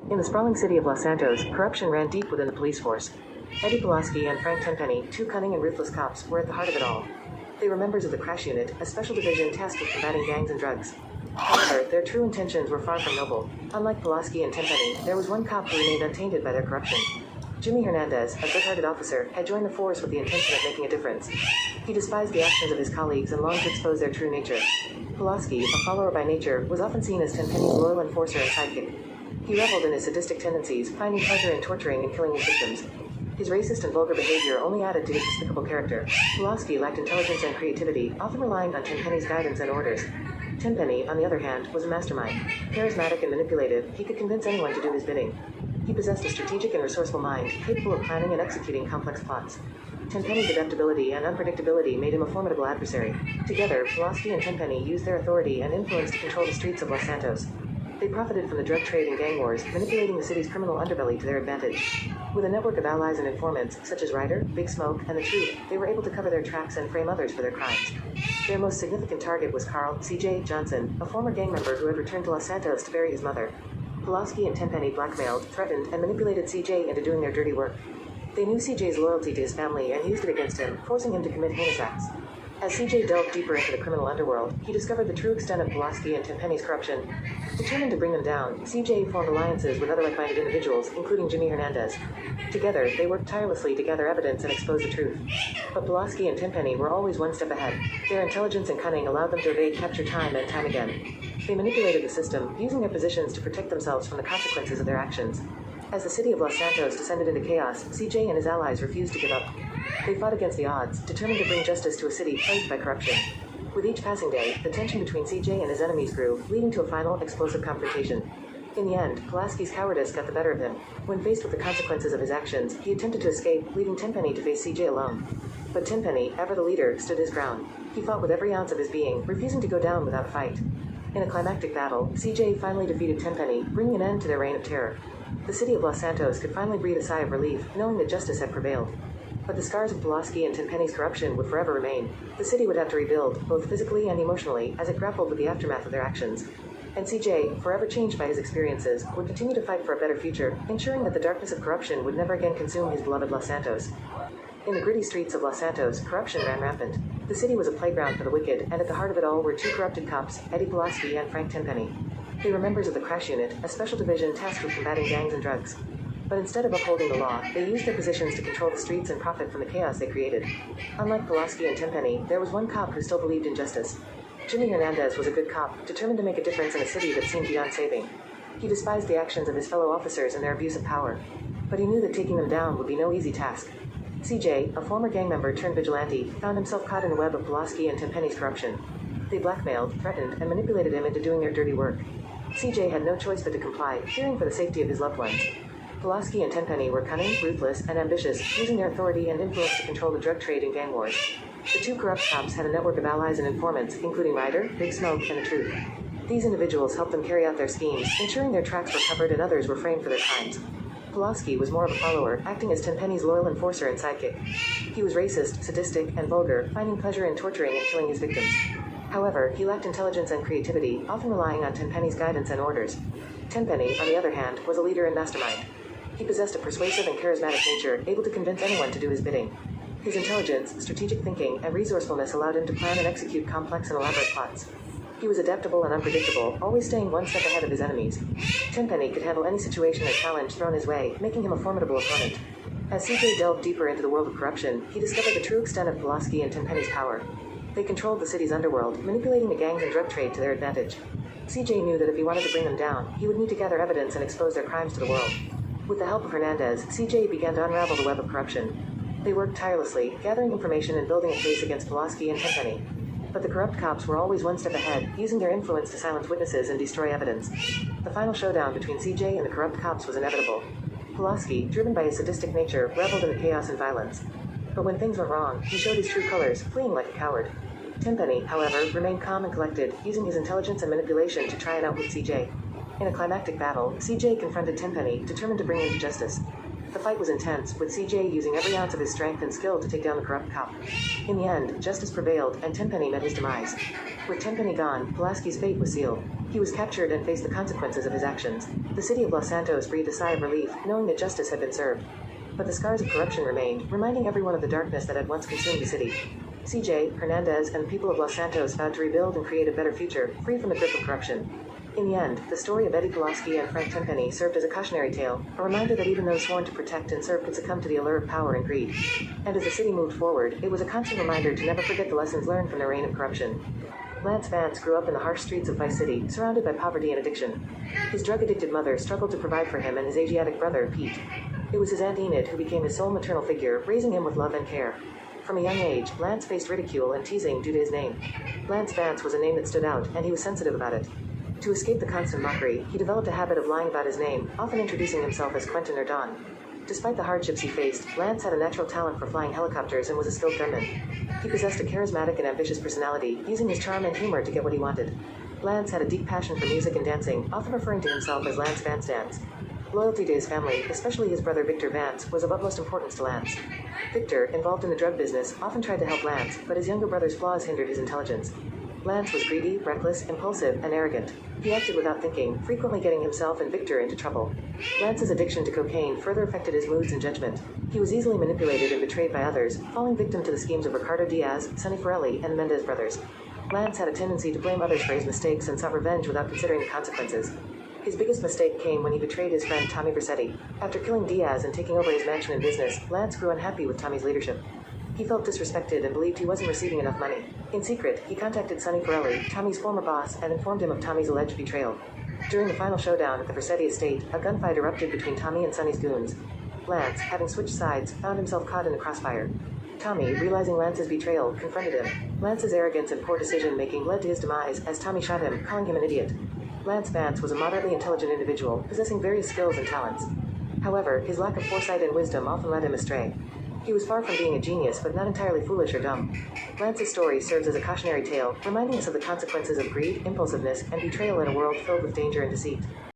In the sprawling city of Los Santos, corruption ran deep within the police force. Eddie Pulaski and Frank Tenpenny, two cunning and ruthless cops, were at the heart of it all. They were members of the Crash Unit, a special division tasked with combating gangs and drugs. However, their true intentions were far from noble. Unlike Pulaski and Tenpenny, there was one cop who remained untainted by their corruption. Jimmy Hernandez, a good-hearted officer, had joined the force with the intention of making a difference. He despised the actions of his colleagues and longed to expose their true nature. Pulaski, a follower by nature, was often seen as Tenpenny's loyal enforcer and sidekick. He reveled in his sadistic tendencies, finding pleasure in torturing and killing his victims. His racist and vulgar behavior only added to his despicable character. Pulaski lacked intelligence and creativity, often relying on Tenpenny's guidance and orders. Tenpenny, on the other hand, was a mastermind. Charismatic and manipulative, he could convince anyone to do his bidding. He possessed a strategic and resourceful mind, capable of planning and executing complex plots. Tenpenny's adaptability and unpredictability made him a formidable adversary. Together, Pulaski and Tenpenny used their authority and influence to control the streets of Los Santos. They profited from the drug trade and gang wars, manipulating the city's criminal underbelly to their advantage. With a network of allies and informants, such as Ryder, Big Smoke, and the Truth, they were able to cover their tracks and frame others for their crimes. Their most significant target was Carl C.J. Johnson, a former gang member who had returned to Los Santos to bury his mother. Pulaski and Tenpenny blackmailed, threatened, and manipulated C.J. into doing their dirty work. They knew C.J.'s loyalty to his family and used it against him, forcing him to commit heinous acts. As C.J. delved deeper into the criminal underworld, he discovered the true extent of Pulaski and Tenpenny's corruption. Determined to bring them down, C.J. formed alliances with other like-minded individuals, including Jimmy Hernandez. Together, they worked tirelessly to gather evidence and expose the truth. But Pulaski and Tenpenny were always one step ahead. Their intelligence and cunning allowed them to evade capture time and time again. They manipulated the system, using their positions to protect themselves from the consequences of their actions. As the city of Los Santos descended into chaos, C.J. and his allies refused to give up. They fought against the odds, determined to bring justice to a city plagued by corruption. With each passing day, the tension between C.J. and his enemies grew, leading to a final, explosive confrontation. In the end, Pulaski's cowardice got the better of him. When faced with the consequences of his actions, he attempted to escape, leaving Tenpenny to face C.J. alone. But Tenpenny, ever the leader, stood his ground. He fought with every ounce of his being, refusing to go down without a fight. In a climactic battle, C.J. finally defeated Tenpenny, bringing an end to their reign of terror. The city of Los Santos could finally breathe a sigh of relief, knowing that justice had prevailed. But the scars of Pulaski and Tenpenny's corruption would forever remain. The city would have to rebuild, both physically and emotionally, as it grappled with the aftermath of their actions. And C.J., forever changed by his experiences, would continue to fight for a better future, ensuring that the darkness of corruption would never again consume his beloved Los Santos. In the gritty streets of Los Santos, corruption ran rampant. The city was a playground for the wicked, and at the heart of it all were two corrupted cops, Eddie Pulaski and Frank Tenpenny. They were members of the Crash Unit, a special division tasked with combating gangs and drugs. But instead of upholding the law, they used their positions to control the streets and profit from the chaos they created. Unlike Pulaski and Tenpenny, there was one cop who still believed in justice. Jimmy Hernandez was a good cop, determined to make a difference in a city that seemed beyond saving. He despised the actions of his fellow officers and their abuse of power. But he knew that taking them down would be no easy task. C.J., a former gang member turned vigilante, found himself caught in the web of Pulaski and Tenpenny's corruption. They blackmailed, threatened, and manipulated him into doing their dirty work. C.J. had no choice but to comply, fearing for the safety of his loved ones. Pulaski and Tenpenny were cunning, ruthless, and ambitious, using their authority and influence to control the drug trade and gang wars. The two corrupt cops had a network of allies and informants, including Ryder, Big Smoke, and the Truth. These individuals helped them carry out their schemes, ensuring their tracks were covered and others were framed for their crimes. Pulaski was more of a follower, acting as Tenpenny's loyal enforcer and sidekick. He was racist, sadistic, and vulgar, finding pleasure in torturing and killing his victims. However, he lacked intelligence and creativity, often relying on Tenpenny's guidance and orders. Tenpenny, on the other hand, was a leader and mastermind. He possessed a persuasive and charismatic nature, able to convince anyone to do his bidding. His intelligence, strategic thinking, and resourcefulness allowed him to plan and execute complex and elaborate plots. He was adaptable and unpredictable, always staying one step ahead of his enemies. Tenpenny could handle any situation or challenge thrown his way, making him a formidable opponent. As C.J. delved deeper into the world of corruption, he discovered the true extent of Pulaski and Tenpenny's power. They controlled the city's underworld, manipulating the gangs and drug trade to their advantage. C.J. knew that if he wanted to bring them down, he would need to gather evidence and expose their crimes to the world. With the help of Hernandez, C.J. began to unravel the web of corruption. They worked tirelessly, gathering information and building a case against Pulaski and Tenpenny. But the corrupt cops were always one step ahead, using their influence to silence witnesses and destroy evidence. The final showdown between C.J. and the corrupt cops was inevitable. Pulaski, driven by his sadistic nature, reveled in the chaos and violence. But when things went wrong, he showed his true colors, fleeing like a coward. Tenpenny, however, remained calm and collected, using his intelligence and manipulation to try and outwit C.J. In a climactic battle, C.J. confronted Tenpenny, determined to bring him to justice. The fight was intense, with CJ using every ounce of his strength and skill to take down the corrupt cop. In the end, justice prevailed, and Tenpenny met his demise. With Tenpenny gone, Pulaski's fate was sealed. He was captured and faced the consequences of his actions. The city of Los Santos breathed a sigh of relief, knowing that justice had been served. But the scars of corruption remained, reminding everyone of the darkness that had once consumed the city. CJ, Hernandez, and the people of Los Santos vowed to rebuild and create a better future, free from the grip of corruption. In the end, the story of Eddie Pulaski and Frank Tenpenny served as a cautionary tale, a reminder that even those sworn to protect and serve could succumb to the allure of power and greed. And as the city moved forward, it was a constant reminder to never forget the lessons learned from the reign of corruption. Lance Vance grew up in the harsh streets of Vice City, surrounded by poverty and addiction. His drug-addicted mother struggled to provide for him and his Asiatic brother, Pete. It was his Aunt Enid who became his sole maternal figure, raising him with love and care. From a young age, Lance faced ridicule and teasing due to his name. Lance Vance was a name that stood out, and he was sensitive about it. To escape the constant mockery, he developed a habit of lying about his name, often introducing himself as Quentin or Don. Despite the hardships he faced, Lance had a natural talent for flying helicopters and was a skilled gunman. He possessed a charismatic and ambitious personality, using his charm and humor to get what he wanted. Lance had a deep passion for music and dancing, often referring to himself as Lance Vance Dance. Loyalty to his family, especially his brother Victor Vance, was of utmost importance to Lance. Victor, involved in the drug business, often tried to help Lance, but his younger brother's flaws hindered his intelligence. Lance was greedy, reckless, impulsive, and arrogant. He acted without thinking, frequently getting himself and Victor into trouble. Lance's addiction to cocaine further affected his moods and judgment. He was easily manipulated and betrayed by others, falling victim to the schemes of Ricardo Diaz, Sonny Forelli, and the Mendez brothers. Lance had a tendency to blame others for his mistakes and sought revenge without considering the consequences. His biggest mistake came when he betrayed his friend Tommy Vercetti. After killing Diaz and taking over his mansion and business, Lance grew unhappy with Tommy's leadership. He felt disrespected and believed he wasn't receiving enough money. In secret, he contacted Sonny Forelli, Tommy's former boss, and informed him of Tommy's alleged betrayal. During the final showdown at the Vercetti estate, a gunfight erupted between Tommy and Sonny's goons. Lance, having switched sides, found himself caught in the crossfire. Tommy, realizing Lance's betrayal, confronted him. Lance's arrogance and poor decision-making led to his demise as Tommy shot him, calling him an idiot. Lance Vance was a moderately intelligent individual, possessing various skills and talents. However, his lack of foresight and wisdom often led him astray. He was far from being a genius, but not entirely foolish or dumb. Lance's story serves as a cautionary tale, reminding us of the consequences of greed, impulsiveness, and betrayal in a world filled with danger and deceit.